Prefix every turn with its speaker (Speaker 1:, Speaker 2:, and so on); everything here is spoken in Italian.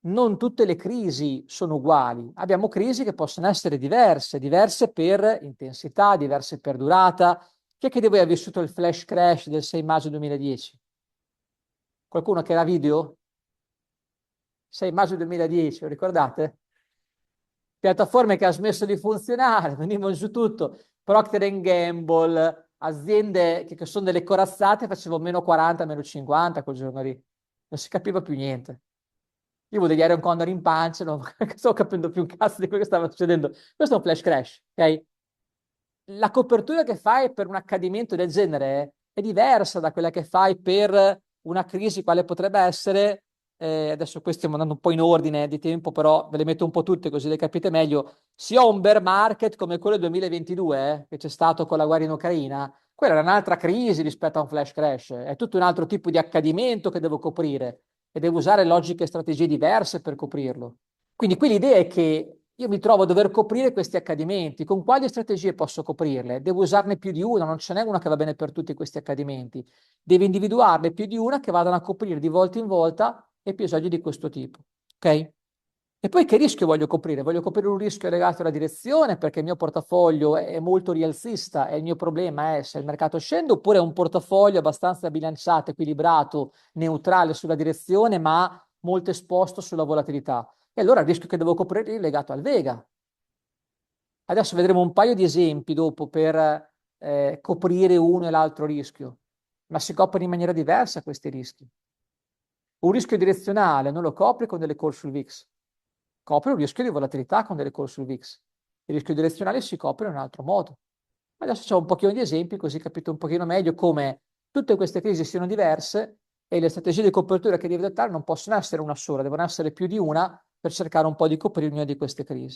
Speaker 1: non tutte le crisi sono uguali. Abbiamo crisi che possono essere diverse, diverse per intensità, diverse per durata. Chi è che di voi ha vissuto il flash crash del 6 maggio 2010? Qualcuno che era video? 6 maggio 2010, lo ricordate? Piattaforme che ha smesso di funzionare, venivano giù tutto. Procter Gamble, aziende che sono delle corazzate, facevano meno 40, meno 50 quel giorno lì. Non si capiva più niente. Io vedevo Iron Condor in pancia, non stavo capendo più un cazzo di quello che stava succedendo. Questo è un flash crash, ok? La copertura che fai per un accadimento del genere è diversa da quella che fai per una crisi, quale potrebbe essere, adesso questi stiamo andando un po' in ordine di tempo, però ve le metto un po' tutte così le capite meglio. Se ho un bear market come quello del 2022, che c'è stato con la guerra in Ucraina, quella era un'altra crisi rispetto a un flash crash, è tutto un altro tipo di accadimento che devo coprire e devo usare logiche e strategie diverse per coprirlo. Quindi qui l'idea è che io mi trovo a dover coprire questi accadimenti. Con quali strategie posso coprirle? Devo usarne più di una, non ce n'è una che va bene per tutti questi accadimenti. Devo individuarne più di una che vadano a coprire di volta in volta episodi di questo tipo. Ok? E poi che rischio voglio coprire? Voglio coprire un rischio legato alla direzione perché il mio portafoglio è molto rialzista e il mio problema è se il mercato scende oppure è un portafoglio abbastanza bilanciato, equilibrato, neutrale sulla direzione ma molto esposto sulla volatilità. E allora il rischio che devo coprire è legato al Vega. Adesso vedremo un paio di esempi dopo per coprire uno e l'altro rischio, ma si coprono in maniera diversa questi rischi. Un rischio direzionale non lo copri con delle call sul VIX, copri un rischio di volatilità con delle call sul VIX. Il rischio direzionale si copre in un altro modo. Adesso c'è un pochino di esempi, così capite un pochino meglio come tutte queste crisi siano diverse e le strategie di copertura che devi adottare non possono essere una sola, devono essere più di una per cercare un po' di coprire ognuna di queste crisi.